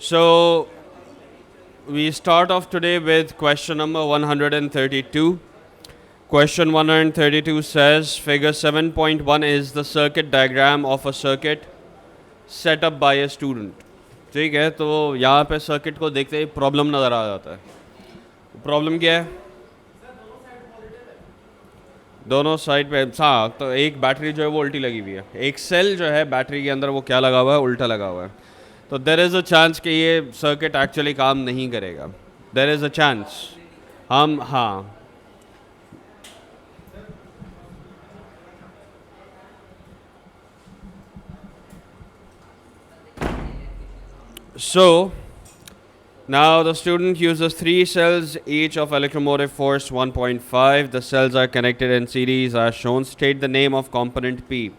So we start off today with question number 132. Question 132 says figure 7.1 is the circuit diagram of a circuit set up by a student. ठीक है, तो यहाँ पे circuit को देखते ही problem नज़र आ जाता है. प्रॉब्लम क्या है? दोनों साइड पे हाँ, तो एक बैटरी जो है वो उल्टी लगी हुई है, एक सेल जो है बैटरी के अंदर वो क्या लगा हुआ है, उल्टा लगा हुआ है. तो देर इज़ अ चांस कि ये सर्किट एक्चुअली काम नहीं करेगा. There is a chance. हम हाँ, so now the student uses 3 cells each of electromotive force 1.5. The cells are connected in series as shown. State the name of component P.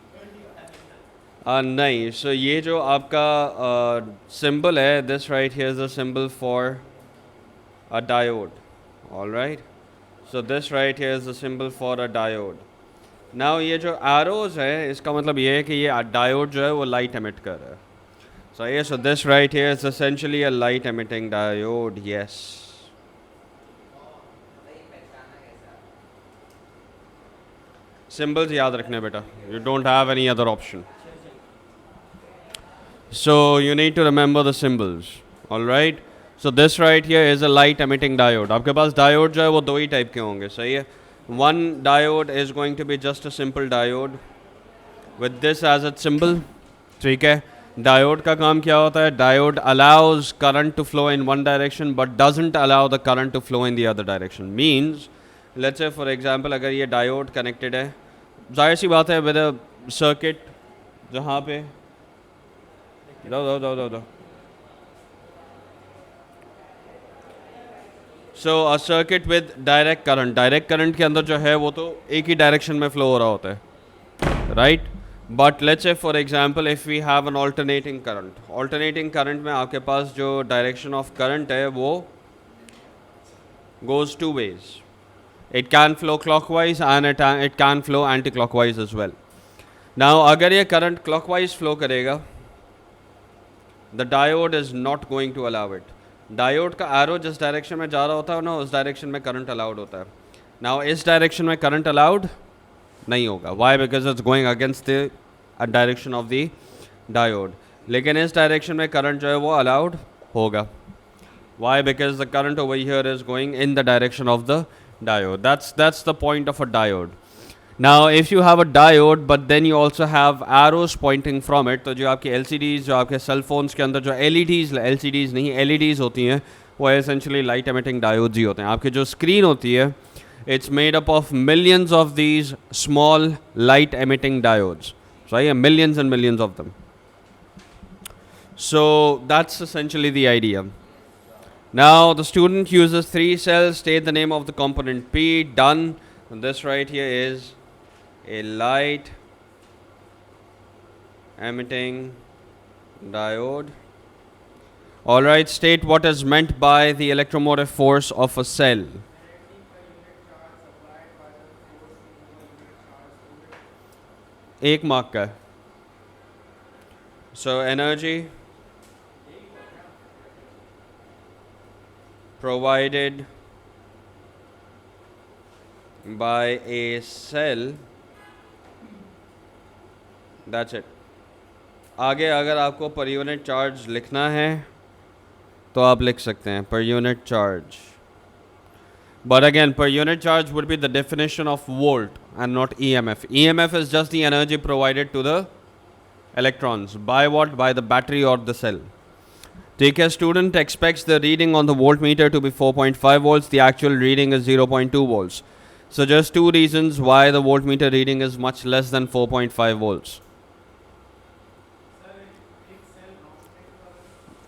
नहीं, so ये जो आपका symbol है, this right here is a symbol for a diode. All right, so this right here is a symbol for a diode. Now ये जो arrows है, इसका मतलब ये है कि ये diode जो है वो light emit कर रहा है. So yes, so this right here is essentially a light emitting diode. Yes. Symbols याद रखने बेटा. You don't have any other option. So you need to remember the symbols. All right. So this right here is a light emitting diode. आपके पास diode जो है वो दो ही type के होंगे, सही है? One diode is going to be just a simple diode with this as its symbol. ठीक है. Diode का काम क्या होता है? Diode allows current to flow in one direction but doesn't allow the current to flow in the other direction. Means, let's say for example अगर ये diode connected है, जाहिर सी बात है with a circuit जहाँ पे दो So a circuit with direct current के अंदर जो है वो तो एक ही डायरेक्शन में फ्लो हो रहा होता है, right? But let's say for example if we have an alternating current में आपके पास जो डायरेक्शन ऑफ करंट है वो goes two ways. It can flow clockwise and it can flow anti-clockwise as well. Now अगर ये करंट clockwise फ्लो करेगा, the diode is not going to allow it. Diode का arrow जिस direction में जा रहा होता है ना, उस डायरेक्शन में करंट अलाउड होता है. नाउ इस डायरेक्शन में करंट अलाउड नहीं होगा. Why? Because it's going against the direction of the diode. लेकिन इस डायरेक्शन में करंट जो है वो अलाउड होगा. Why? Because the current over here is going in the direction of the diode. That's the point of a diode. Now if you have a diode but then you also have arrows pointing from it, तो जो आपके LCDs, जो आपके cell phones के अंदर जो LCDs नहीं LEDs होती हैं, वो essentially light emitting diodes ही होते हैं. आपकी जो स्क्रीन होती है, it's made up of millions of these small light emitting diodes. So yeah, millions and millions of them. So that's essentially the idea. Now the student uses 3 cells. State the name of the component P. Done. And this right here is a light emitting diode. Alright, state what is meant by the electromotive force of a cell. एक mark का. So energy provided by a cell. That's it. आगे अगर आपको per unit charge लिखना है तो आप लिख सकते हैं per unit charge. But again, per unit charge would be the definition of volt and not EMF. EMF is just the energy provided to the electrons. By what? By the battery or the cell. Take a student expects the reading on the voltmeter to be 4.5 volts. The actual reading is 0.2 volts. So just two reasons why the voltmeter reading is much less than 4.5 volts.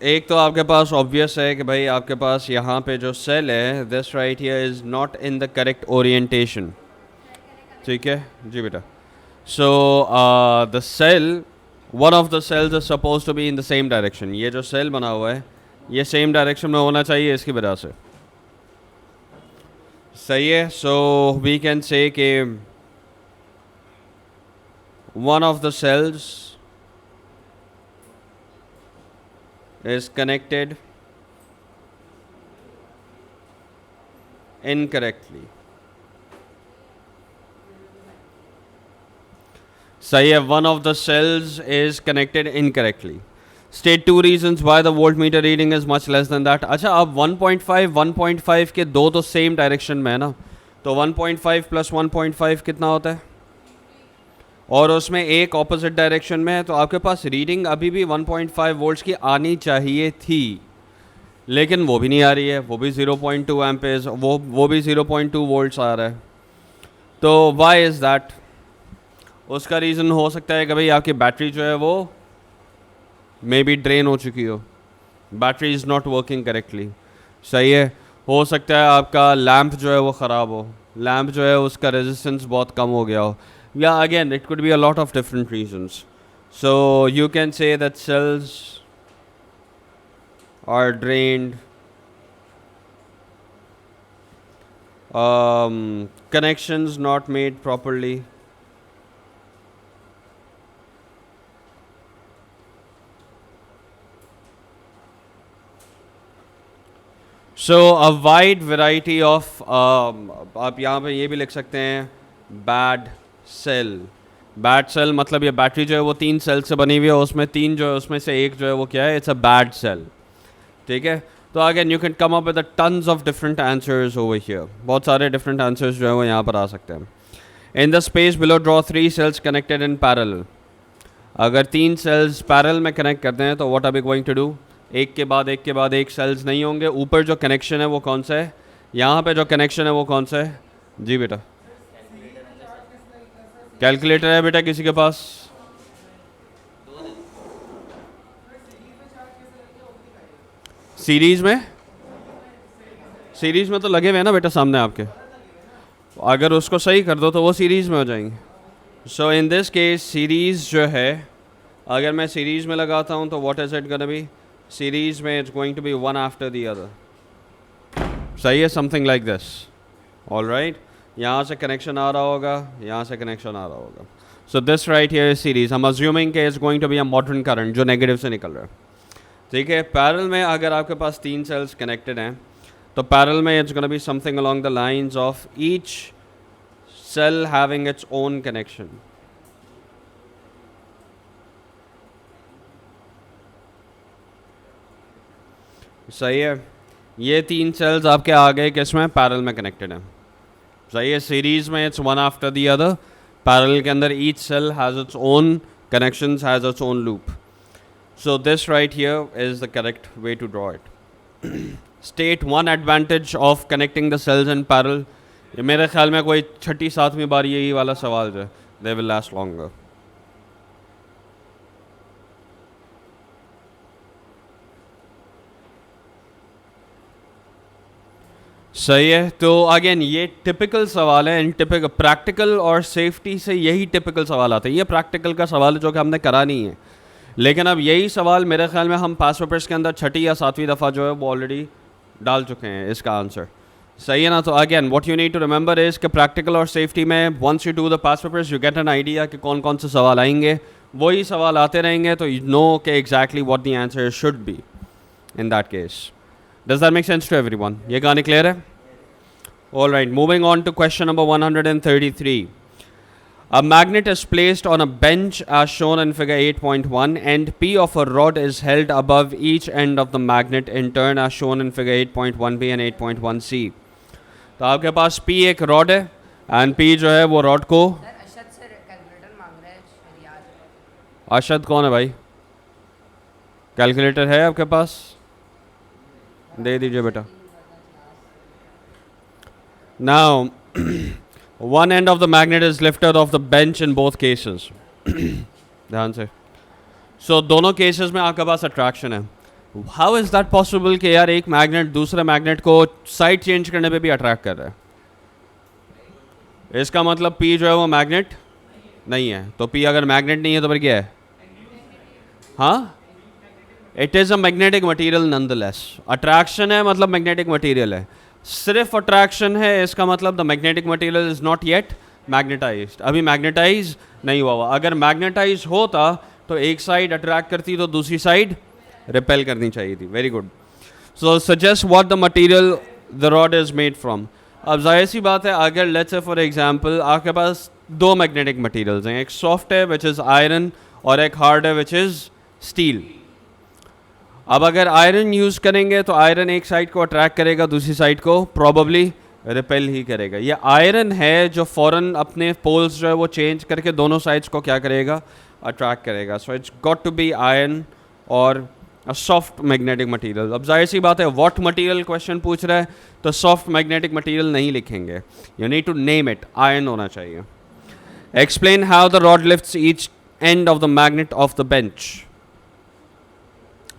एक तो आपके पास obvious है कि भाई आपके पास यहाँ पे जो सेल है, this right here is not in the correct orientation. ठीक है जी बेटा. So the cell, one of the cells is suppose to be in the same direction. ये जो सेल बना हुआ है ये सेम डायरेक्शन में होना चाहिए इसकी वजह से. सही है. सो वी कैन से कि one of the cells is connected incorrectly. सही है, one of the cells is connected incorrectly. State two reasons why the voltmeter reading is much less than that. अच्छा, अब 1.5 के दो तो सेम डायरेक्शन में है ना, तो 1.5 प्लस 1.5 कितना होता है, और उसमें एक ऑपोजिट डायरेक्शन में है, तो आपके पास रीडिंग अभी भी 1.5 वोल्ट्स की आनी चाहिए थी, लेकिन वो भी नहीं आ रही है, वो भी 0.2 एम्पेयर्स, वो भी 0.2 वोल्ट्स आ रहा है. तो व्हाई इज़ दैट? उसका रीज़न हो सकता है कि भाई आपकी बैटरी जो है वो मे बी ड्रेन हो चुकी हो, battery is not working correctly. सही है, हो सकता है आपका लैंप जो है वो ख़राब हो, लैंप जो है उसका रेजिस्टेंस बहुत कम हो गया हो, या again it could be a lot of different reasons. So you can say that cells are drained, connections not made properly. So a wide variety of आप यहाँ पे ये भी लिख सकते हैं बैड सेल. बैड सेल मतलब ये बैटरी जो है वो 3 सेल से बनी हुई है, उसमें 3 जो है उसमें से एक जो है वो क्या है, इट्स अ बैड सेल. ठीक है, तो again you can come up with tons of different answers over here. बहुत सारे डिफरेंट आंसर्स जो है वो यहाँ पर आ सकते हैं. In the space below draw 3 cells connected in parallel. अगर 3 सेल्स पैरेलल में कनेक्ट करते हैं तो what are we going to do, एक के बाद एक सेल्स नहीं होंगे. ऊपर जो कनेक्शन है वो कौन सा है, यहाँ पे जो कनेक्शन है वो कौन सा है? जी बेटा, कैलकुलेटर है बेटा किसी के पास? सीरीज में तो लगे हुए हैं ना बेटा सामने आपके, अगर उसको सही कर दो तो वो सीरीज में हो जाएंगे. So in this case series जो है, अगर मैं सीरीज में लगाता हूँ तो what is it gonna be, series में it's going to be one after the other. सही है, समथिंग लाइक दिस. ऑलराइट, यहाँ से कनेक्शन आ रहा होगा, यहाँ से कनेक्शन आ रहा होगा. So this right here is series. हम अज्यूमिंग के is going to be a modern current जो नेगेटिव से निकल रहा है. ठीक है, पैरेलल में अगर आपके पास 3 सेल्स कनेक्टेड हैं तो पैरेलल में it's gonna be something along the lines of each cell having its own connection. सही है, ये 3 सेल्स आपके आ गए किसमें, पैरेलल में कनेक्टेड हैं. सही है, सीरीज में it's one after the other, parallel के अंदर each cell has its own connections, has its own loop. So this right here is the correct way to draw it. State one advantage of connecting the cells in parallel. ये मेरे ख्याल में कोई 6ठी 7वीं बार यही वाला सवाल जो है, they will last longer. सही है, तो अगेन ये टिपिकल सवाल है. इन टिपिकल प्रैक्टिकल और सेफ्टी से यही टिपिकल सवाल आते हैं. ये प्रैक्टिकल का सवाल है जो कि हमने करा नहीं है, लेकिन अब यही सवाल मेरे ख्याल में हम पास पेपर्स के अंदर 6ठी या 7वीं दफ़ा जो है वो ऑलरेडी डाल चुके हैं इसका आंसर. सही है ना. तो again what you need to remember is कि प्रैक्टिकल और सेफ्टी में once you do the past papers you get an idea कि कौन कौन से सवाल आएंगे, वही सवाल आते रहेंगे, तो यू नो कि exactly what the answer should be in that case. Does that make sense to everyone? ये कहानी क्लियर है? All right, moving on to question number 133. A magnet is placed on a bench as shown in figure 8.1 and P of a rod is held above each end of the magnet in turn as shown in figure 8.1b and 8.1c. तो आपके पास P एक rod है and P जो है वो rod को, अरशद से calculator मांग रहा है रियाज. अरशद कौन है भाई? कैलकुलेटर है आपके पास? दे दीजिए बेटा. Now one end of the magnet is lifted off the bench in both cases. ध्यान से. So दोनों केसेस में आपके पास अट्रैक्शन है. How is that possible कि यार एक मैग्नेट दूसरे मैग्नेट को साइड चेंज करने पे भी अट्रैक्ट कर रहा है? इसका मतलब P जो है वो मैग्नेट नहीं है. तो P अगर मैग्नेट नहीं है तो फिर क्या है? हाँ, it is a magnetic material nonetheless. Attraction है मतलब मैग्नेटिक मटीरियल है. सिर्फ अट्रैक्शन है इसका मतलब the magnetic material is not yet magnetised. अभी मैग्नेटाइज नहीं हुआ हुआ. अगर मैग्नेटाइज होता तो एक साइड अट्रैक्ट करती तो दूसरी साइड रिपेल करनी चाहिए थी. Very good. So suggest what the material the rod is made from. अब जाहिर सी बात है, अगर लेट्स से फॉर एग्जांपल आपके पास दो मैग्नेटिक मटेरियल्स हैं, एक सॉफ्ट है विच इज़ आयरन और एक हार्ड है विच इज़ स्टील. अब अगर आयरन यूज़ करेंगे तो आयरन एक साइड को अट्रैक्ट करेगा, दूसरी साइड को प्रॉबली रिपेल ही करेगा. ये आयरन है जो फ़ौरन अपने पोल्स जो है वो चेंज करके दोनों साइड्स को क्या करेगा, अट्रैक्ट करेगा. So it's got to be iron और अ सॉफ्ट मैग्नेटिक मटेरियल. अब जाहिर सी बात है, व्हाट मटेरियल क्वेश्चन पूछ रहा है तो सॉफ्ट मैग्नेटिक मटेरियल नहीं लिखेंगे. You need to name it. Iron होना चाहिए. Explain how the rod lifts each end of the magnet off the bench.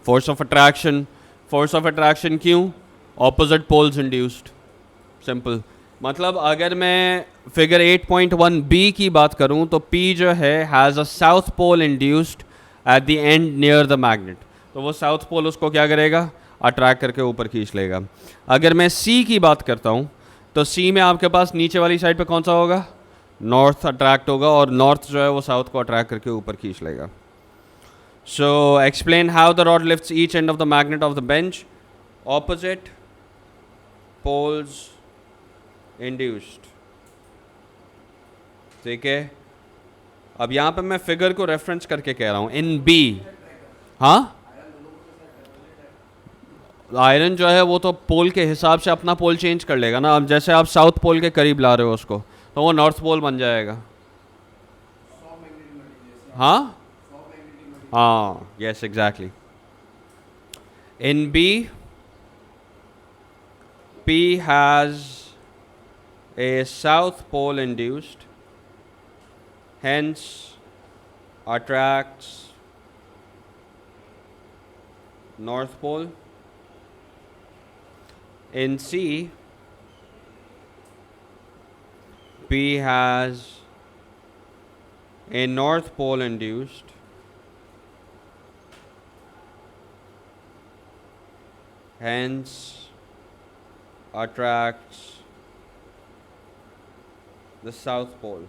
Force of attraction. Force of attraction क्यों? Opposite poles induced. Simple. मतलब अगर मैं figure 8.1 B की बात करूं तो P जो है has a south pole induced at the end near the magnet. तो वो साउथ पोल उसको क्या करेगा, अट्रैक्ट करके ऊपर खींच लेगा. अगर मैं C की बात करता हूं तो C में आपके पास नीचे वाली साइड पे कौन सा होगा, नॉर्थ अट्रैक्ट होगा और नॉर्थ जो है वो साउथ को अट्रैक्ट करके ऊपर खींच लेगा. So explain how the rod lifts each end of the magnet of the bench. Opposite poles induced. ठीक है. अब यहाँ पे मैं फिगर को रेफरेंस करके कह रहा हूँ. इन बी, हाँ, आयरन जो है वो तो पोल के हिसाब से अपना पोल चेंज कर लेगा ना. अब जैसे आप साउथ पोल के करीब ला रहे हो उसको तो वो नॉर्थ पोल बन जाएगा. हाँ हाँ, yes, exactly. In B, P has a south pole induced, hence attracts north pole. In C, P has a north pole induced, hence attracts the south pole.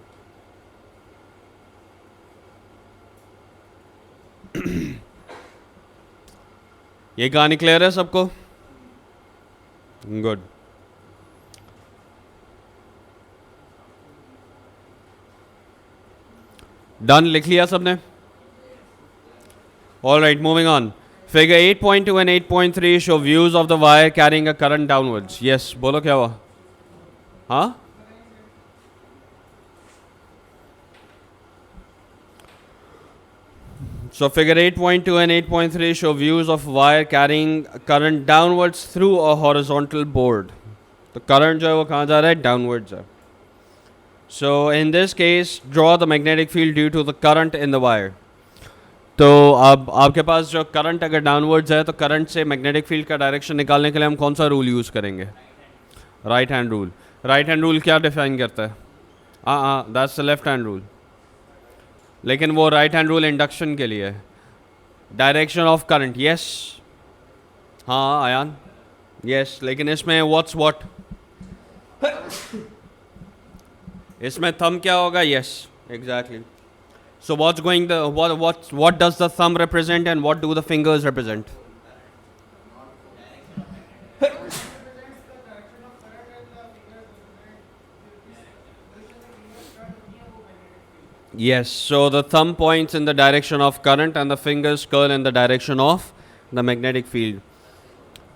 ये कहानी क्लियर है सबको? गुड. डन. लिख लिया सबने? All right, moving on. Figure 8.2 and 8.3 show views of the wire carrying a current downwards. Yes, बोलो क्या हुआ? हाँ? So figure 8.2 and 8.3 show views of wire carrying current downwards through a horizontal board. तो current जो है वो कहाँ जा रहा है? Downwards है. So in this case, draw the magnetic field due to the current in the wire. तो अब आपके पास जो करंट अगर डाउनवर्ड्स है तो करंट से मैग्नेटिक फील्ड का डायरेक्शन निकालने के लिए हम कौन सा रूल यूज़ करेंगे? Right hand rule. Right hand rule क्या डिफाइन करता है? हाँ, that's the left hand rule. लेकिन वो राइट हैंड रूल इंडक्शन के लिए है. Direction of current. यस, हाँ आयान, यस. लेकिन इसमें व्हाट्स व्हाट, इसमें थंब क्या होगा? Yes, exactly. So what's going the what does the thumb represent and what do the fingers represent? Yes, so the thumb points in the direction of current and the fingers curl in the direction of the magnetic field.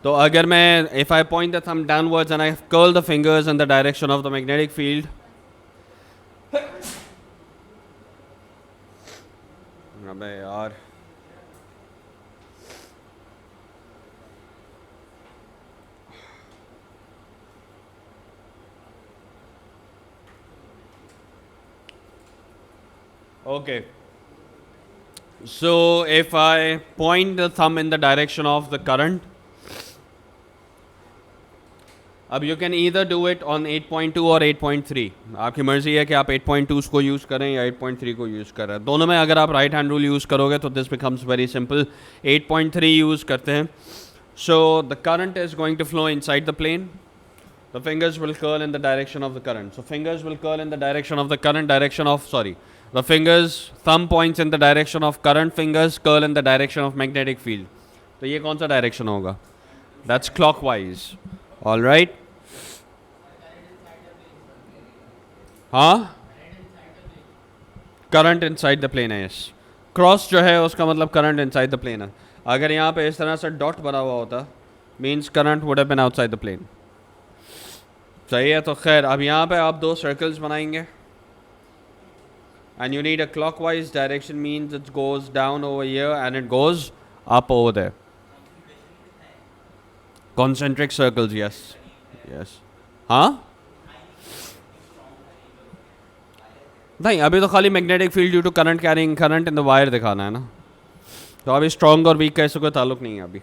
तो अगर मैं if I point the thumb downwards and I curl the fingers in the direction of the magnetic field, अबे यार, okay. So if I point the thumb in the direction of the current, अब you can either do it on 8.2 और 8.3. आपकी मर्जी है कि आप 8.2 को यूज़ करें या 8.3 को यूज़ करें. दोनों में अगर आप राइट हैंड रूल यूज़ करोगे तो this becomes very simple. 8.3 use करते हैं. So the current is going to flow inside the plane. The fingers will curl in the direction of the current. So fingers will curl in the direction of the current, direction of the fingers, thumb points in the direction of current, fingers curl in the direction of magnetic field. तो ये कौन सा direction होगा? That's clockwise. Alright. हाँ, current inside the plane है. Yes, cross जो है उसका मतलब करंट इनसाइड द प्लेन है. अगर यहाँ पे इस तरह से डॉट बना हुआ होता means current would have been outside the plane. सही है. तो खैर अब यहाँ पे आप दो सर्कल्स बनाएंगे and you need a clockwise direction means it goes down over here and it goes up over there. Concentric circles, yes. Yes. हाँ, नहीं अभी तो खाली magnetic field due to current carrying current in the wire दिखाना है ना. तो अभी स्ट्रॉन्ग और वीक का इससे कोई ताल्लुक नहीं है अभी.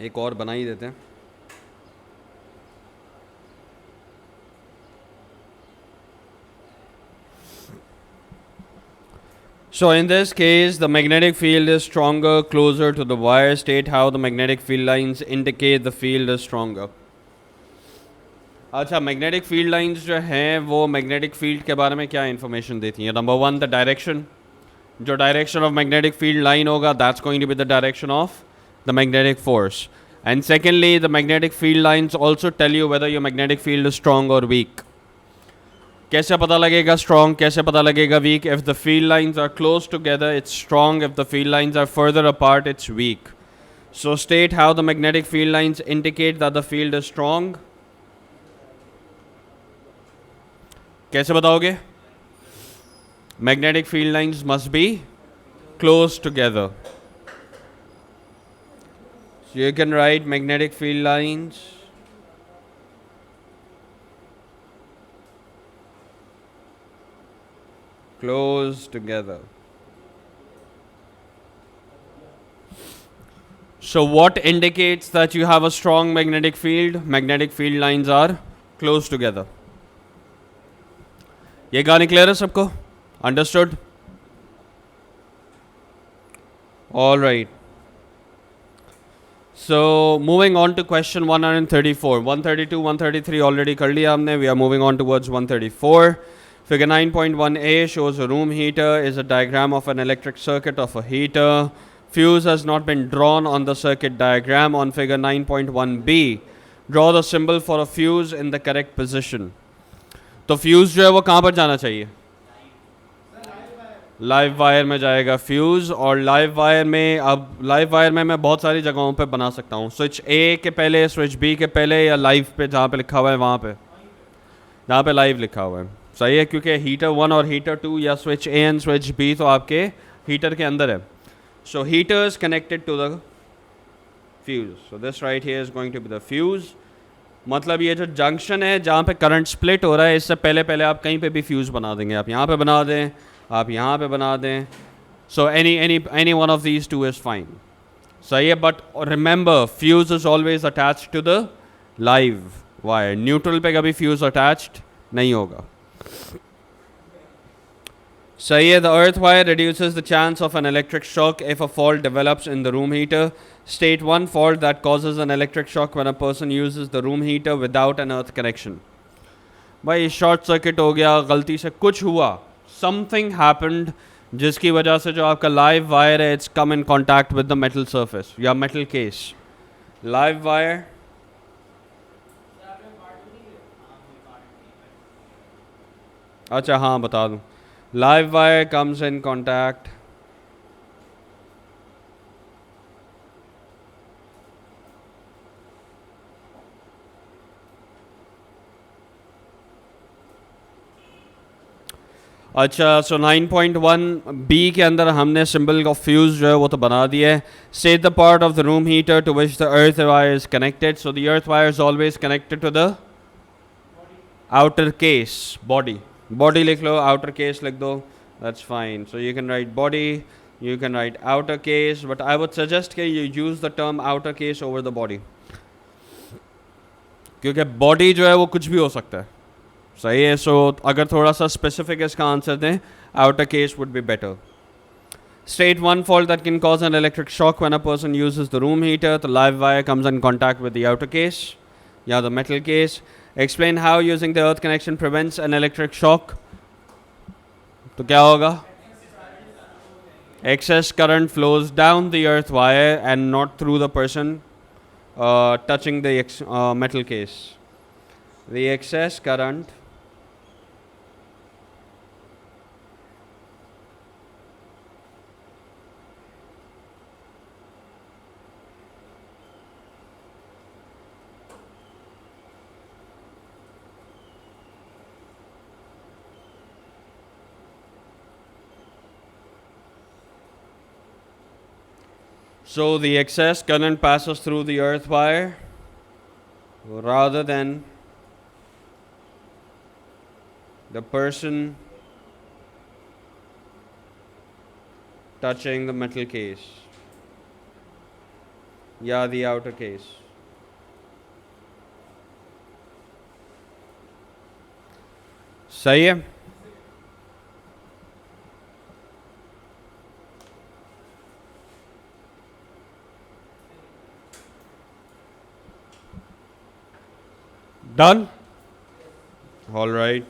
एक और बना ही देते हैं. So in this case, the magnetic field is stronger closer to the wire. State how the magnetic field lines indicate the field is stronger. अच्छा, मैग्नेटिक फील्ड लाइंस जो हैं वो मैग्नेटिक फील्ड के बारे में क्या इन्फॉर्मेशन देती हैं? Number one, the direction. जो direction of magnetic field line होगा that's going to be the direction of the magnetic force. And secondly, the magnetic field lines also tell you whether your magnetic field is strong or weak. कैसे पता लगेगा strong, कैसे पता लगेगा weak? If the field lines are close together, it's strong. If the field lines are further apart, it's weak. So state how the magnetic field lines indicate that the field is strong. कैसे बताओगे? Magnetic field lines must be close together. So you can write magnetic field lines close together. So what indicates that you have a strong magnetic field? Magnetic field lines are close together. ये गाने clear है सबको? Understood? All right. So moving on to question 134. 132, 133 already कर लिया हमने. We are moving on towards 134. Figure 9.1a shows a room heater is a diagram of an electric circuit of a heater. Fuse has not been drawn on the circuit diagram. On figure 9.1b, draw the symbol for a fuse in the correct position. तो fuse जो है वो कहाँ पर जाना चाहिए? Live wire में जाएगा फ्यूज़. और लाइव वायर में, अब लाइव वायर में मैं बहुत सारी जगहों पे बना सकता हूँ. स्विच ए के पहले, स्विच बी के पहले, या लाइव पे जहाँ पे लिखा हुआ है वहाँ पे, जहाँ पे लाइव लिखा हुआ है. सही है, क्योंकि हीटर 1 और हीटर 2 या switch A and switch B तो आपके हीटर के अंदर है. So heater is connected to the fuse. So this right here is going to be the fuse. मतलब ये जो जंक्शन है जहाँ पे करंट स्प्लिट हो रहा है, इससे पहले पहले आप कहीं पे भी फ्यूज़ बना देंगे. आप यहाँ पे बना दें, आप यहाँ पे बना दें. So any one of these two is fine. सही है, but remember fuse is always attached to the live wire. Neutral पे कभी फ्यूज़ अटैच्ड नहीं होगा. सही है. The earth wire reduces the chance of an electric shock if a fault develops in the room heater. State one fault that causes an electric shock when a person uses the room heater without an earth connection. भाई short circuit हो गया, गलती से कुछ हुआ, something happened जिसकी वजह से जो आपका लाइव वायर है it's come in contact with the metal surface या मेटल केस. लाइव वायर अच्छा हाँ बता दूँ. Live wire comes in contact अच्छा. सो 9.1b के अंदर हमने सिंबल ऑफ फ्यूज जो है वो तो बना दिया है. State the part of the room heater to which the earth wire is connected. So the earth wire is always connected to the outer case, body. Body लिख लो, outer case लिख दो, that's fine. So you can write body, you can write outer case, but I would suggest that you use the term outer case over the body, क्योंकि body जो है वो कुछ भी हो सकता है. सही है. सो अगर थोड़ा सा स्पेसिफिक इसका आंसर दें, outer case would be better. State one fault that can cause an electric shock when a person uses the room heater. The live wire comes in contact with the outer case, yeah, the metal case. Explain how using the earth connection prevents an electric shock. तो क्या होगा? Excess current flows down the earth wire and not through the person touching the metal case. The excess current So the excess current passes through the earth wire rather than the person touching the metal case, yeah, the outer case. सही है? Done? All right.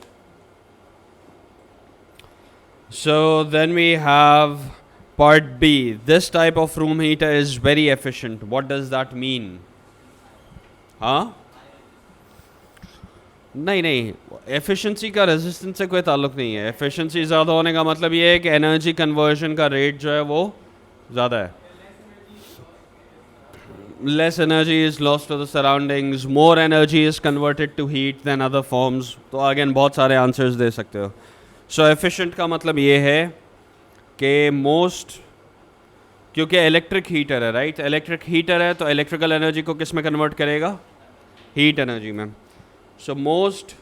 So then we have part B. This type of room heater is very efficient. What does that mean? हाँ? नहीं, efficiency का resistance से कोई ताल्लुक नहीं है. एफिशिएंसी ज़्यादा होने का मतलब ये है कि एनर्जी कन्वर्जन का रेट जो है वो ज़्यादा है. Less energy is lost to the surroundings, more energy is converted to heat than other forms. तो again बहुत सारे answers दे सकते हो. So efficient का मतलब ये है कि most, क्योंकि इलेक्ट्रिक हीटर है, राइट? इलेक्ट्रिक हीटर है तो इलेक्ट्रिकल एनर्जी को किस में कन्वर्ट करेगा? हीट एनर्जी में. So most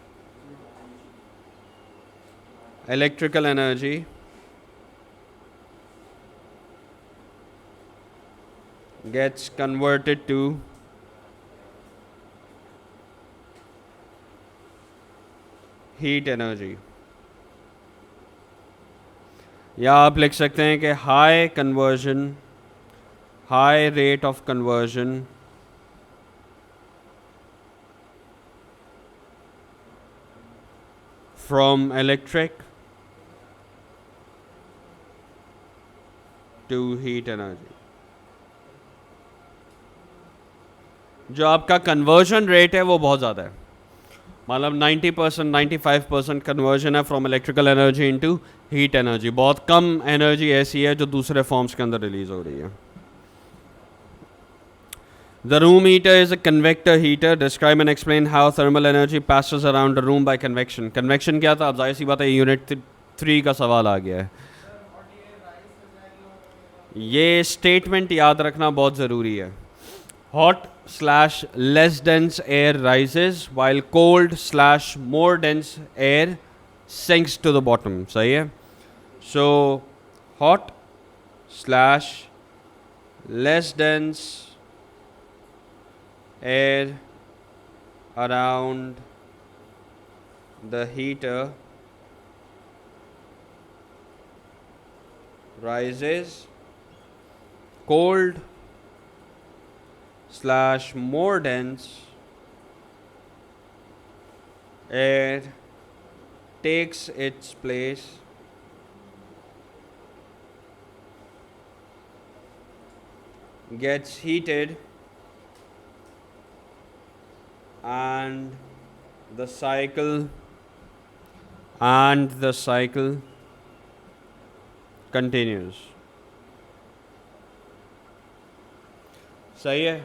electrical energy gets converted to heat energy. या आप लिख सकते हैं कि high conversion, high rate of conversion from electric to heat energy. जो आपका कन्वर्जन रेट है वो बहुत ज़्यादा है, मतलब 90%, 95% कन्वर्जन है from electrical energy into heat energy. बहुत कम एनर्जी ऐसी है जो दूसरे फॉर्म्स के अंदर रिलीज हो रही है. The room heater is a convector heater. Describe and explain how thermal energy passes around a room by convection. Convection क्या था? अब जाहिर सी बात है यूनिट 3 का सवाल आ गया है. ये स्टेटमेंट याद रखना बहुत ज़रूरी है. Hot / less dense air rises while cold / more dense air sinks to the bottom. सही है? So hot / less dense air around the heater rises, cold / more dense air takes its place, gets heated, and the cycle continues. सही है?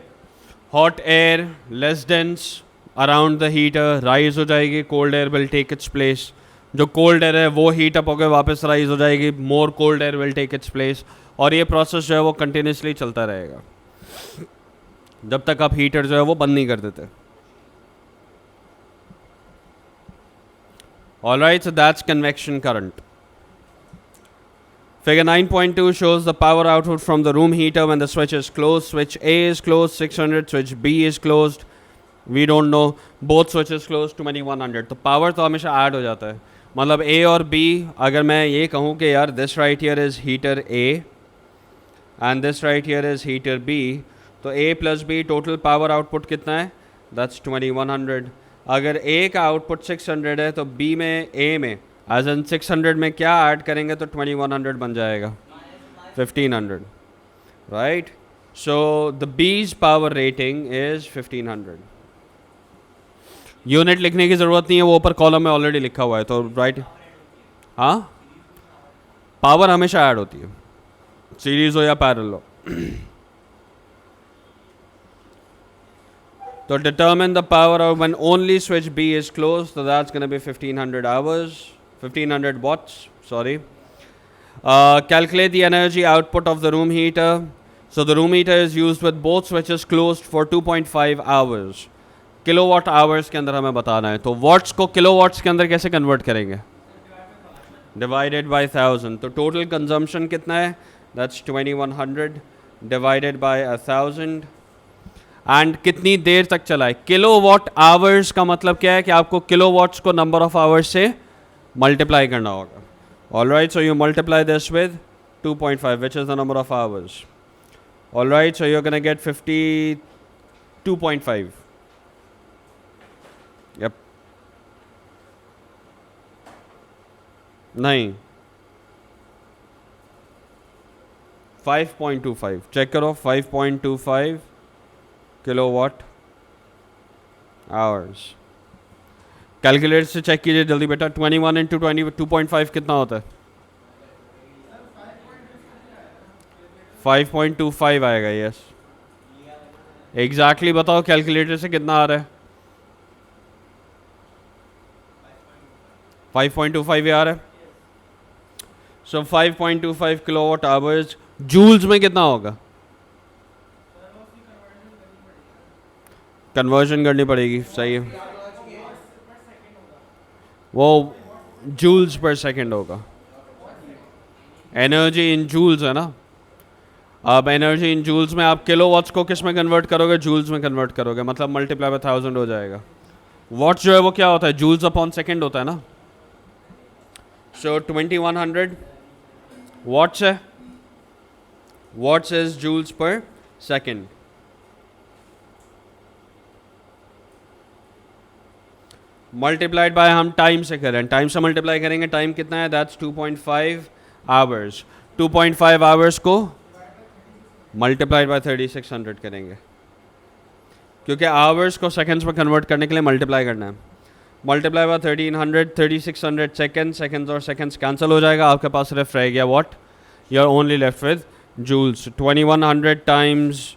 Hot air less dense around the heater rise हो जाएगी, cold air will take its place. जो cold air है वो heat up होकर वापस rise हो जाएगी, more cold air will take its place. और ये प्रोसेस जो है वो कंटिन्यूसली चलता रहेगा जब तक आप हीटर जो है वो बंद नहीं कर देते. Alright, so that's convection current. Figure 9.2 shows the power output from the room heater when the switch is closed. Switch A is closed, 600. Switch B is closed. We don't know. Both switches closed, 2100. तो power तो हमेशा add हो जाता है. मतलब A और B, अगर मैं ये कहूँ कि यार this right here is heater A and this right here is heater B, तो A plus B total power output कितना है? That's 2100. अगर ए का आउटपुट 600 है तो बी में ए में एज एन 600 में क्या ऐड करेंगे तो 2100 बन जाएगा 1500, right. So the bees power rating is 1500. Unit लिखने की ज़रूरत नहीं है, वो ऊपर कॉलम में ऑलरेडी लिखा हुआ है, तो राइट. हाँ, पावर हमेशा ऐड होती है, सीरीज हो या पैरेलल हो. तो determine the power of when only switch B is closed, so that's going to be 1500 hours, 1500 watts, sorry. Calculate the energy output of the room heater. So the room heater is used with both switches closed for 2.5 hours. Kilowatt hours के अंदर हमें बताना है, तो watts को kilowatts के अंदर कैसे कन्वर्ट करेंगे? Divided by 1000. तो टोटल कंजम्पशन कितना है? That's 2100 divided by 1000. एंड कितनी देर तक चला है? किलोवाट आवर्स का मतलब क्या है कि आपको किलोवाट्स को नंबर ऑफ आवर्स से मल्टीप्लाई करना होगा. Alright, so you multiply this with 2.5 which is the number of hours. Alright, so you're going to get 52.5. Yep. नहीं, 5.25 चेक करो. 5.25 किलोवाट आवर्स. कैलकुलेटर से चेक कीजिए जल्दी बेटा. 21 इंटू 22.5 कितना होता है? 5.25 आएगा. यस, एग्जैक्टली बताओ कैलकुलेटर से कितना आ रहा है? 5.25 ही आ रहा है. सो 5.25 किलोवाट आवर्स जूल्स में कितना होगा? कन्वर्जन करनी पड़ेगी, सही है. वो जूल्स पर सेकंड होगा. एनर्जी इन जूल्स है ना. अब एनर्जी इन जूल्स में आप किलोवाट्स को किस में कन्वर्ट करोगे? जूल्स में कन्वर्ट करोगे, मतलब मल्टीप्लाई बाय 1000 हो जाएगा. वॉट्स जो है वो क्या होता है? जूल्स अपॉन सेकंड होता है ना. सो 2100 वॉट्स है. Watts is joules per second. Multiplied by हम टाइम से करें, टाइम से मल्टीप्लाई करेंगे. टाइम कितना है? That's 2.5 hours. 2.5 आवर्स को मल्टीप्लाइड बाय 3600 करेंगे, क्योंकि आवर्स को सेकंड्स में कन्वर्ट करने के लिए मल्टीप्लाई करना है. Multiply by 1300, 3600 second. सेकंड्स और सेकंड्स कैंसिल हो जाएगा, आपके पास सिर्फ रह गया what? You are only left with joules. 2100 times,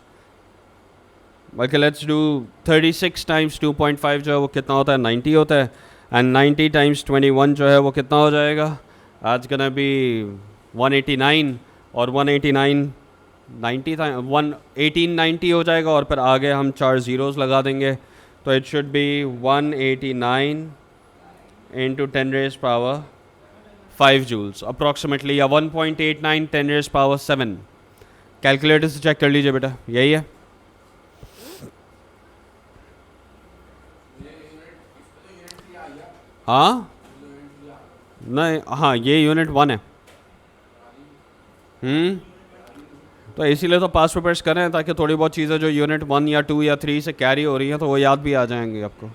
बल्कि लेट्स डू 36 टाइम्स 2.5 जो है वो कितना होता है? 90 होता है. एंड 90 टाइम्स 21 जो है वो कितना हो जाएगा? आज गोना बी 189. और 189 90 था, 1890 हो जाएगा. और फिर आगे हम 4 ज़ीरोज़ लगा देंगे, तो it should be 189 into 10 raise power 5 joules approximately, या 1.89 10 रेज़ पावर 7. कैलकुलेटर से चेक कर लीजिए बेटा, यही है. हाँ नहीं, हाँ ये यूनिट 1 है. तो इसीलिए तो पास पेपर्स कर रहे हैं, ताकि थोड़ी बहुत चीज़ें जो यूनिट 1 या 2 या 3 से कैरी हो रही हैं तो वो याद भी आ जाएंगे आपको.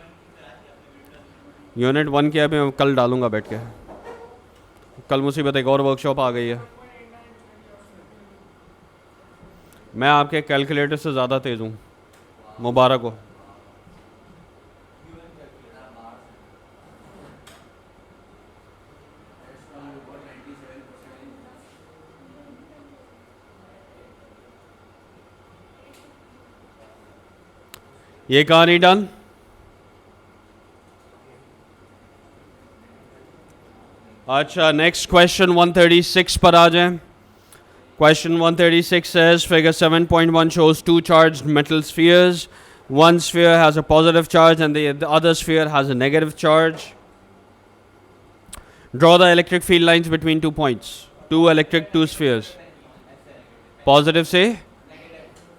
यूनिट 1 की अभी मैं कल डालूंगा बैठ के. कल मुसीबत एक और वर्कशॉप आ गई है. मैं आपके कैलकुलेटर से ज़्यादा तेज़ हूँ, मुबारक हो. ये कहानी डन. अच्छा, नेक्स्ट क्वेश्चन 136 पर आ जाएं. Question 136 says figure 7.1 shows two charged metal spheres. One sphere has a positive charge and the other sphere has a negative charge. Draw the electric field lines between 2 points. Two spheres.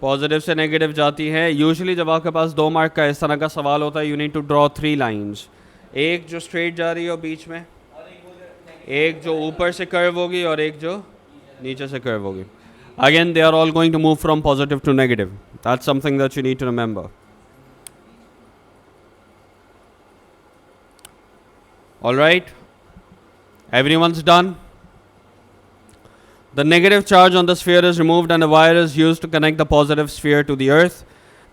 Positive से negative जाती है. Usually जब आपके पास 2 mark का इस तरह का सवाल होता है, you need to draw 3 lines. एक जो स्ट्रेट जा रही हो बीच में, एक जो ऊपर से कर्व होगी, और एक जो नीचे से कर्व होगी. Again they are all going to move from positive to negative. That's something that you need to remember. All right, everyone's done. The negative charge on the sphere is removed and a wire is used to connect the positive sphere to the earth.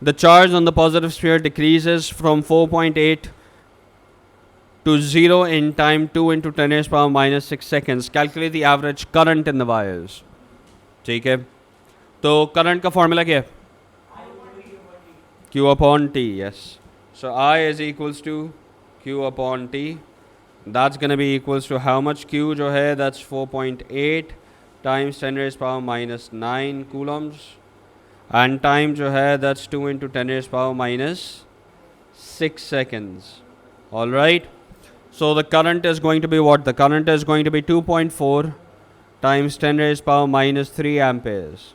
The charge on the positive sphere decreases from 4.8 to 0 in time 2 into 10 raised power minus 6 seconds. Calculate the average current in the wires. ठीक है, तो current का formula क्या है? Q upon T, yes. So I is equals to Q upon T. That's going to be equals to how much? Q जो है that's 4.8 times 10 raised power minus 9 coulombs. And time जो है that's 2 into 10 raised power minus 6 seconds. Alright. So the current is going to be what? The current is going to be 2.4 times 10 raised power minus 3 amperes.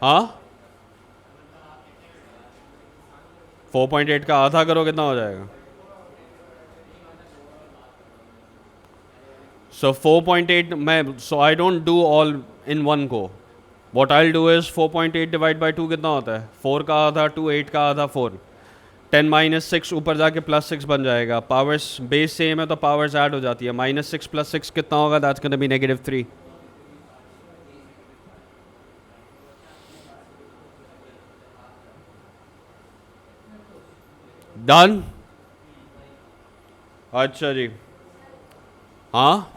हाँ, 4.8 का आधा करो कितना हो जाएगा? So 4.8 मैं so I don't do all in one go. What I'll do is 4.8 divided by 2 कितना होता है? 4 का आधा 2, 8 का आधा 4, 10 minus 6 ऊपर जाके plus 6 बन जाएगा. Powers base सेम है तो powers add हो जाती है. minus 6 plus 6 कितना होगा? That's going to be negative 3. Done? अच्छा जी, हाँ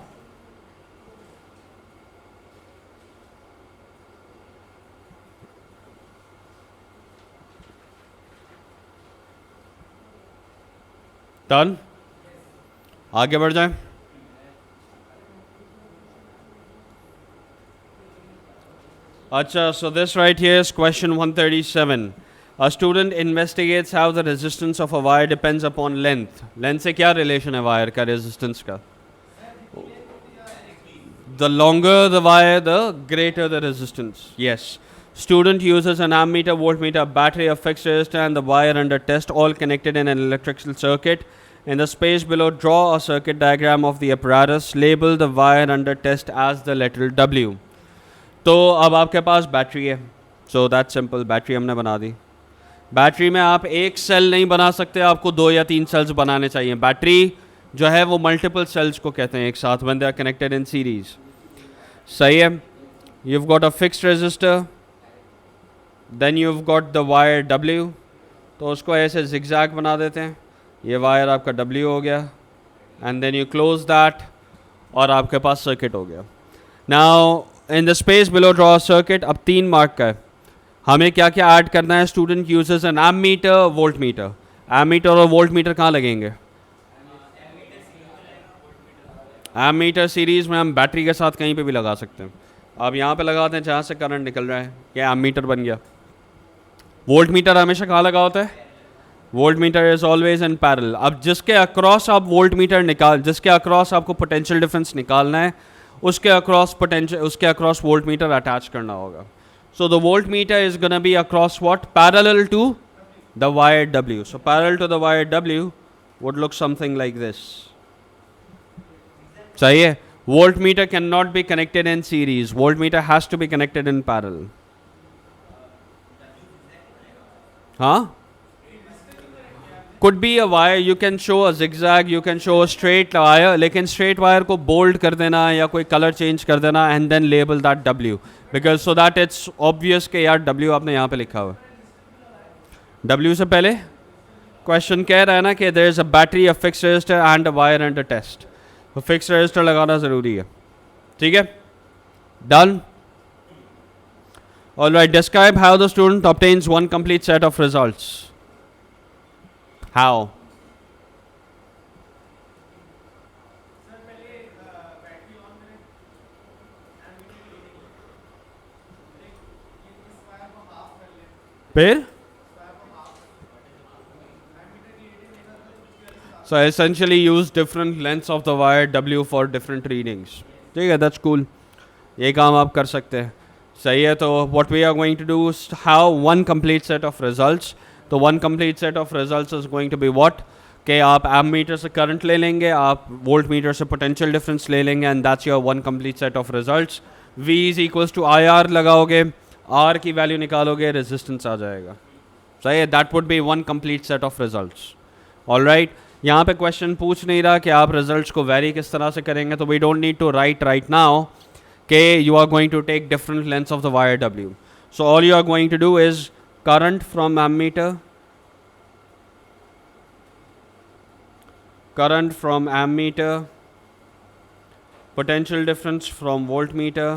डन. आगे बढ़ जाएं. अच्छा, so this right here is question 137. A student investigates how the resistance of a wire depends upon length. Length से क्या relation है wire का resistance का? The longer the wire, the greater the resistance. Yes. Student uses an ammeter, voltmeter, battery, a fixed resistor and the wire under test, all connected in an electrical circuit. In the space below, draw a circuit diagram of the apparatus. Label the wire under test as the letter W. तो अब आपके पास battery है. So that's simple. Battery हमने बना दी. Battery में आप एक cell नहीं बना सकते, आपको 2 या 3 सेल्स बनाने चाहिए. बैटरी जो है वो मल्टीपल सेल्स को कहते हैं एक साथ, when they are connected in series. सही है. You've got a fixed resistor, then you've got the wire W. तो उसको ऐसे zigzag बना देते हैं. ये वायर आपका W हो गया, and then you close that, और आपके पास सर्किट हो गया. Now in the space below draw a circuit. अब 3 मार्क का है, हमें क्या क्या ऐड करना है? Student uses an ammeter, voltmeter. Ammeter और वोल्टमीटर कहाँ लगेंगे? एमीटर सीरीज में हम बैटरी के साथ कहीं पे भी लगा सकते हैं. आप यहाँ पे लगाते हैं जहाँ से करंट निकल रहा है, क्या एमीटर बन गया. वोल्टमीटर हमेशा कहाँ लगा होता है? Voltmeter is always in parallel. अब जिसके अक्रॉस आप वोल्टमीटर जिसके अक्रॉस आपको पोटेंशियल डिफरेंस निकालना है, उसके अक्रॉस वोल्टमीटर अटैच करना होगा. So the voltmeter is going to be across what? Parallel to the wire W. So parallel to the wire W would look something like this. सही है. Voltmeter cannot be connected in series. Voltmeter has to be connected in parallel. हाँ? Could be a wire. You can show a zigzag. You can show a straight wire. लेकिन straight wire को bold कर देना या कोई color change कर देना and then label that W. Because so that it's obvious कि यार W आपने यहाँ पे लिखा हुआ. W से पहले question कह रहा है ना कि there is a battery, a fixed resistor and a wire under test. तो fixed resistor लगाना ज़रूरी है. ठीक है? Done. Alright. Describe how the student obtains one complete set of results. How? फिर? So essentially use different lengths of the wire W for different readings. ठीक है, that's cool. ये काम आप कर सकते हैं. सही है. तो what we are going to do is how one complete set of results. तो one complete set of results is going to be what? कि आप एमीटर से करंट ले लेंगे, आप वोल्ट मीटर से पोटेंशियल डिफरेंस ले लेंगे, and that's your one complete set of results. V is equals to IR लगाओगे. आर की वैल्यू निकालोगे रेजिस्टेंस आ जाएगा. सही है. That would be one complete set of results. Alright. यहाँ पे क्वेश्चन पूछ नहीं रहा कि आप रिजल्ट्स को वेरी किस तरह से करेंगे, तो we don't need to write now के you are going to take different lengths of the wire W. So all you are going to do is current from ammeter, current from ammeter, potential difference from voltmeter,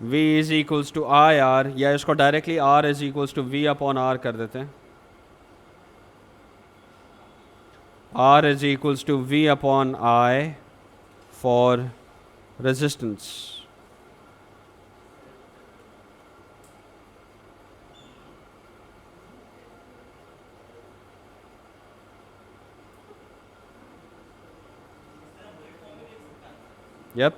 V is equals to IR, या इसको directly R is equals to V upon R कर देते हैं. R is equals to V upon I for resistance. Yep.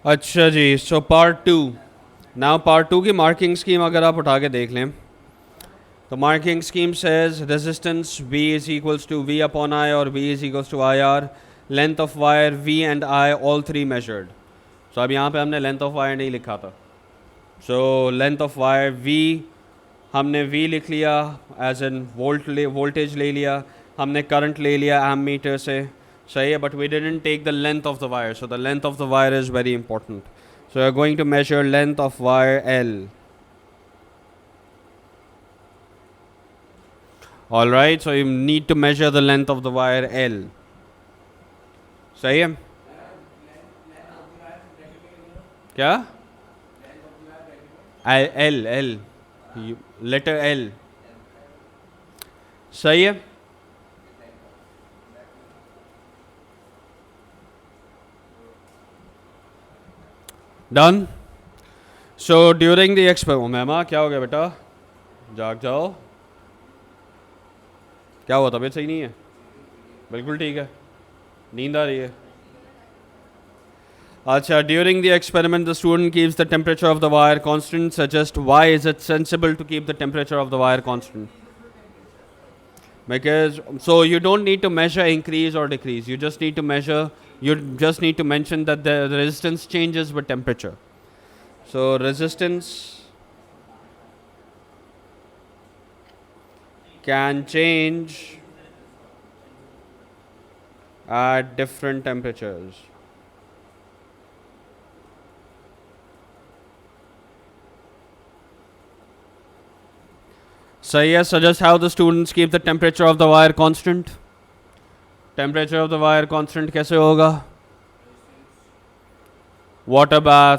अच्छा जी. So part 2. Now part 2 की marking scheme अगर आप उठा के देख लें, तो marking scheme says resistance V is equals to V upon I और V is equals to IR, length of wire V and I all three measured. So अब यहाँ पे हमने लेंथ ऑफ वायर नहीं लिखा था. So length of wire V हमने V लिख लिया एज एन वोल्टेज ले लिया, हमने करंट ले लिया एमीटर से. सही है. But we didn't take the length of the wire. So the length of the wire is very important. So you are going to measure length of wire L. All right, so you need to measure the length of the wire L. सही है. क्या? L letter L. सही है. Done. So during the experiment, मैमा क्या हो गया बेटा? जाग जाओ. क्या हुआ? तबीयत सही नहीं है? बिल्कुल ठीक है. नींद आ रही है. अच्छा. During the experiment the student keeps the temperature of the wire constant. Suggest why is it sensible to keep the temperature of the wire constant? Because so you don't need to measure increase or decrease. You just need to mention that the resistance changes with temperature. So resistance can change at different temperatures. So yes, suggest how the students keep the temperature of the wire constant. Temperature of the wire constant कैसे होगा? Water bath.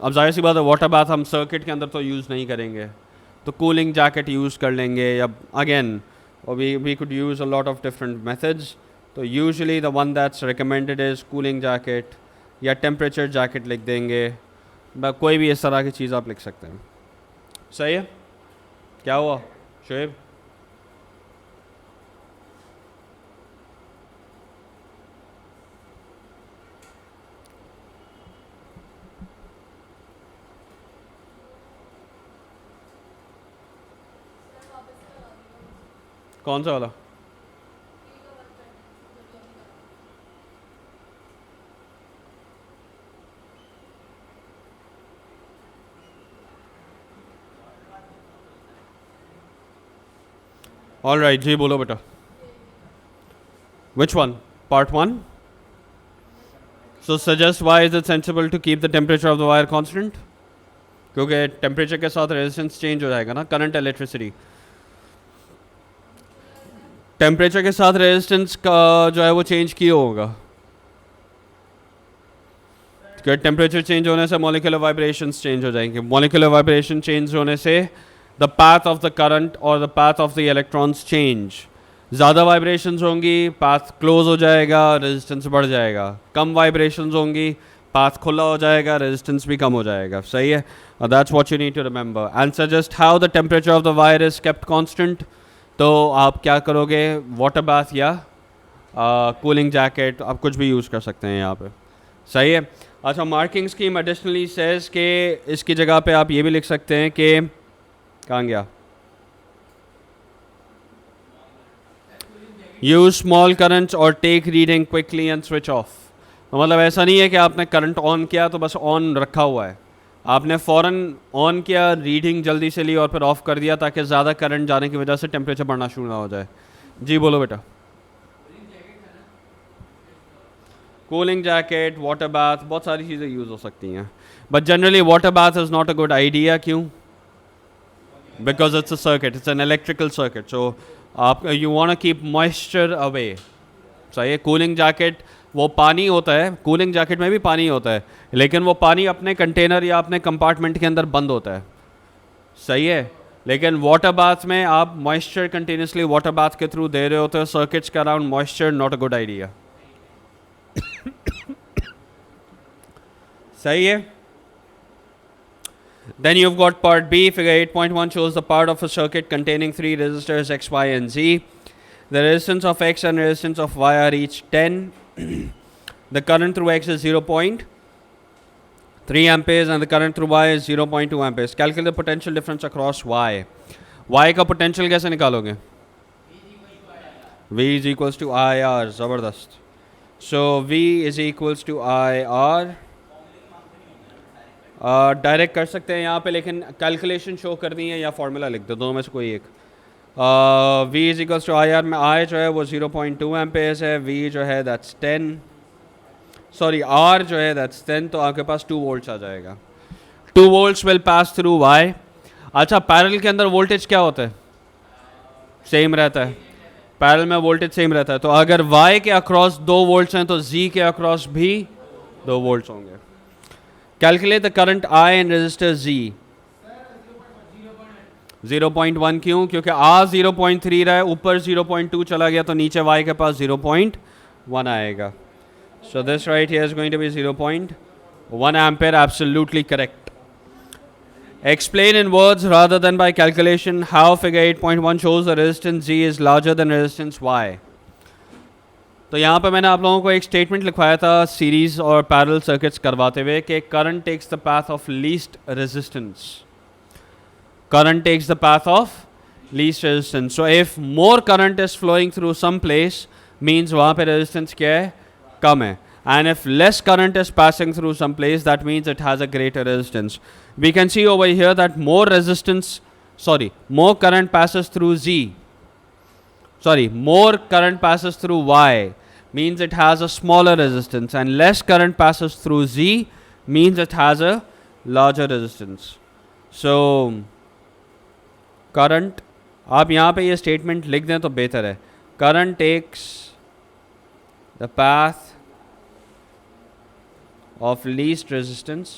अब जाहिर सी बात है water bath हम circuit के अंदर तो यूज़ नहीं करेंगे, तो कूलिंग जैकेट यूज़ कर लेंगे. या again we could use a lot of different methods. तो usually the one that's recommended is cooling jacket या टेम्परेचर जैकेट लिख देंगे. कोई भी इस तरह की चीज़ आप लिख सकते हैं. सही है. क्या हुआ शोएब? कौन सा वाला? All right, जी बोलो बेटा. Which one? Part 1? So suggest why is it sensible to keep the temperature of the wire constant? क्योंकि टेम्परेचर के साथ रेजिस्टेंस चेंज हो जाएगा ना, करंट इलेक्ट्रिसिटी. टेम्परेचर के साथ रेजिस्टेंस का जो है वो चेंज किया होगा, कि टेम्परेचर चेंज होने से मॉलिक्यूलर वाइब्रेशंस चेंज हो जाएंगे. मॉलिक्यूलर वाइब्रेशन चेंज होने से the path of the current और the path of the electrons change. ज़्यादा वाइब्रेशंस होंगी, पाथ क्लोज हो जाएगा, रेजिस्टेंस बढ़ जाएगा. कम वाइब्रेशंस होंगी, पाथ खुला हो जाएगा, रेजिस्टेंस भी कम हो जाएगा. सही है. That's what you need to remember. And suggest how the temperature of the wire is kept constant. तो आप क्या करोगे, वाटर बाथ या कूलिंग जैकेट, आप कुछ भी यूज़ कर सकते हैं यहाँ पे. सही है. अच्छा, मार्किंग स्कीम एडिशनली सेज के इसकी जगह पे आप ये भी लिख सकते हैं कि कहाँ गया, यूज स्मॉल करंट्स और take reading quickly and switch off. तो मतलब ऐसा नहीं है कि आपने करंट ऑन किया तो बस ऑन रखा हुआ है. आपने फ़ौरन ऑन किया, रीडिंग जल्दी से ली और फिर ऑफ कर दिया ताकि ज़्यादा करंट जाने की वजह से टेम्परेचर बढ़ना शुरू ना हो जाए. जी बोलो बेटा. कूलिंग जैकेट, वाटर बाथ, बहुत सारी चीज़ें यूज़ हो सकती हैं. But generally water bath is not a good idea. क्यों? Because it's a circuit, it's an electrical circuit. So आप you want to keep moisture away. सही है. कूलिंग जैकेट वो पानी होता है, कूलिंग जैकेट में भी पानी होता है, लेकिन वो पानी अपने कंटेनर या अपने कंपार्टमेंट के अंदर बंद होता है. सही है. लेकिन वाटर बाथ में आप मॉइस्चर कंटिन्यूसली वाटर बाथ के थ्रू दे रहे होते हो, सर्किट्स का around moisture, not a good idea. सही है. Then you've got part B. Figure 8.1 shows the part of a circuit containing three resistors X, Y and Z. The resistance of X and resistance of Y are each 10. The current through X is 0.3 amperes and the current through Y is 0.2 amperes. Calculate the potential difference across Y. Y का potential कैसे निकालोगे? V is equals to IR. ज़बरदस्त. So V is equals to IR. Direct कर सकते हैं यहाँ पे, लेकिन कैलकुलेशन शो करनी है या फार्मूला लिख दो, दोनों में से कोई एक. V is equals to I R में आई जो है वो 0.2 एम्पेयर्स है, वी जो है दैट्स 10, सॉरी आर जो है दैट्स 10, तो आपके पास 2 वोल्ट्स आ जाएगा. 2 volts will pass through Y. अच्छा, पैरेलल के अंदर वोल्टेज क्या होता है? सेम रहता है. पैरेलल में वोल्टेज सेम रहता है. तो अगर वाई के अक्रॉस 2 वोल्ट्स हैं तो जी के अक्रॉस भी 2 वोल्ट्स होंगे. Calculate the current I and resistor Z. 0.1 क्यों? क्योंकि R 0.3 रहा है, ऊपर 0.2 चला गया तो नीचे Y के पास 0.1 आएगा. So this right here is going to be 0.1 ampere. Absolutely correct. Explain in words rather than by calculation how figure 8.1 shows the resistance Z is larger than resistance Y. तो यहाँ पे मैंने आप लोगों को एक स्टेटमेंट लिखवाया था सीरीज और पैरेलल सर्किट्स करवाते हुए कि current takes the path of least resistance. Current takes the path of least resistance. So if more current is flowing through some place means वहाँ पे रेजिस्टेंस क्या है? कम है. And if less current is passing through some place that means it has a greater resistance. We can see over here that more current passes through Z. More current passes through Y means it has a smaller resistance, and less current passes through Z means it has a larger resistance. So current, आप यहाँ पे ये statement लिख दें तो बेहतर है. Current takes the path of least resistance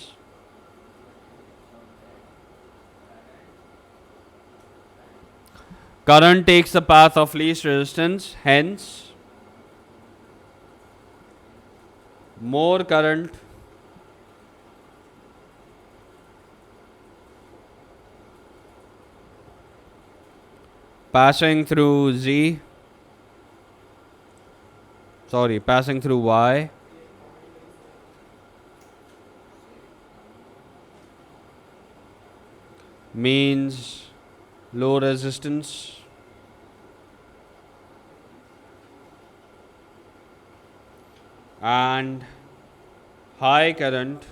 current takes the path of least resistance, hence more current passing through passing through Y means low resistance and high current,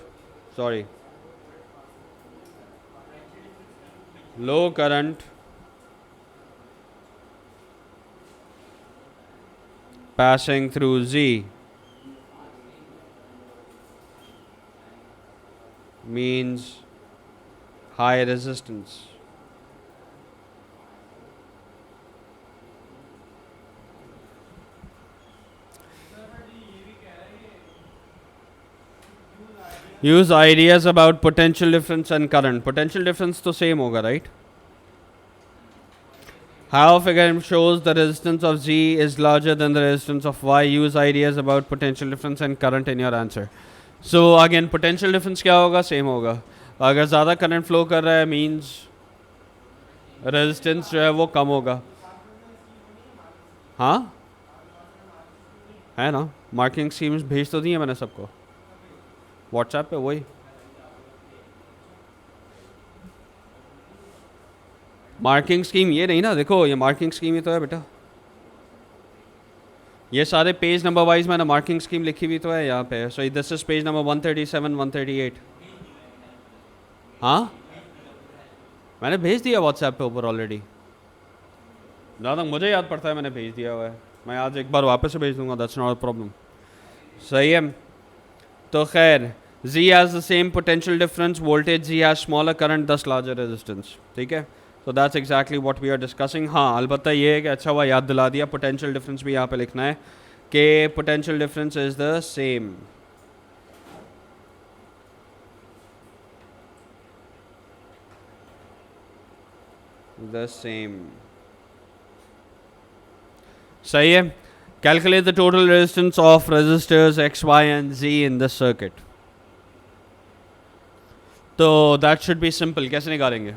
low current passing through Z means high resistance. Use ideas about potential difference and current. Potential difference तो same होगा, right? How figure shows the resistance of Z is larger than the resistance of Y. Use ideas about potential difference and current in your answer. So again, potential difference क्या होगा? Same होगा. अगर ज़्यादा current flow कर रहा है means resistance जो है वो कम होगा. हाँ है ना, मार्किंग स्कीम्स भेज तो दी है मैंने सबको व्हाट्सएप पे. वही मार्किंग स्कीम ये नहीं ना, देखो ये मार्किंग स्कीम ही तो है बेटा. ये सारे पेज नंबर वाइज मैंने मार्किंग स्कीम लिखी हुई तो है यहाँ पे. So this is page number 137 138. हाँ मैंने भेज दिया व्हाट्सएप पे ऊपर ऑलरेडी. जहाँ तक मुझे याद पड़ता है मैंने भेज दिया हुआ है. मैं आज एक बार वापस से भेज दूंगा, दैट्स नॉट अ प्रॉब्लम. सही है. तो खैर Z has the same potential difference, voltage Z has smaller current, thus larger resistance. ठीक है. So that's exactly what we are discussing. हाँ अलबत्ता ये है कि अच्छा हुआ याद दिला दिया, पोटेंशियल डिफरेंस भी यहाँ पे लिखना है कि potential difference is the same. The same. सही है. Calculate the total resistance of resistors X, Y and Z in this circuit. तो दैट शुड बी सिंपल. कैसे निकालेंगे?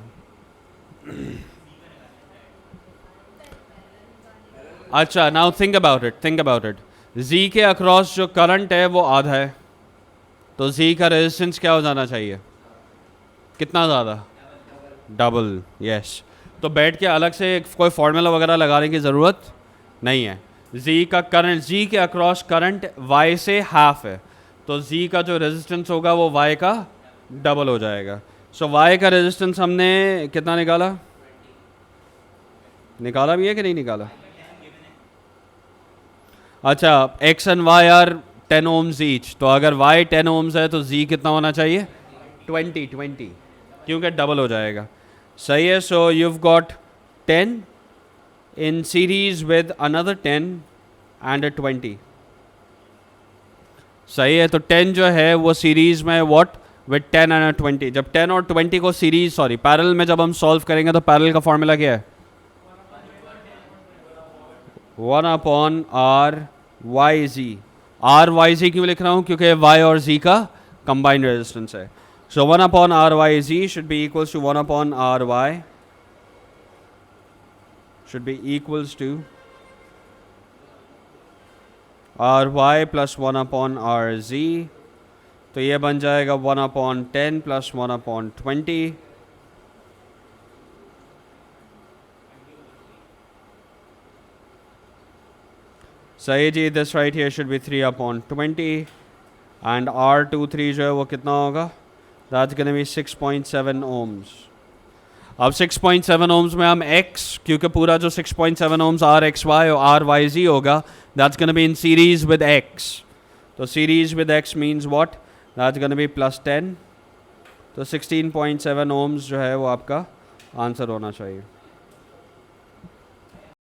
अच्छा now think about it. Z के अक्रॉस जो करंट है वो आधा है, तो Z का रेजिस्टेंस क्या हो जाना चाहिए? कितना ज़्यादा? डबल. यस. तो बैठ के अलग से कोई फार्मूला वगैरह लगाने की ज़रूरत नहीं है. Z का करंट, Z के अक्रॉस करंट Y से हाफ है, तो Z का जो रेजिस्टेंस होगा वो Y का डबल हो जाएगा. सो Y का रेजिस्टेंस हमने कितना निकाला? निकाला भी है कि नहीं निकाला? अच्छा X and Y are 10 ohms each, तो अगर Y 10 ohms है तो Z कितना होना चाहिए? 20, क्योंकि डबल हो जाएगा. सही है. सो you've got 10 in series with another 10 and a 20. सही है. तो 10 जो है वो सीरीज में व्हाट विद 10 एंड 20. जब 10 और 20 को सीरीज पैरेलल में जब हम सॉल्व करेंगे तो पैरेलल का फॉर्मूला क्या है? 1/RYZ. RYZ क्यों लिख रहा हूँ? क्योंकि Y और Z का कंबाइंड रेजिस्टेंस है. सो 1/RYZ should be equals to 1/RY should be equals to RY plus 1/RZ. तो ये बन जाएगा 1/10 plus 1/20. सही जी. This right here should be 3/20 and R23 जो है वो कितना होगा? That's gonna be 6.7 ohms. अब 6.7 ohms में हम X, क्योंकि पूरा जो 6.7 ohms RXY और RYZ होगा that's gonna be in series with X. तो series with X means what? That's gonna B +10. तो 16.7 ohms जो है वो आपका आंसर होना चाहिए.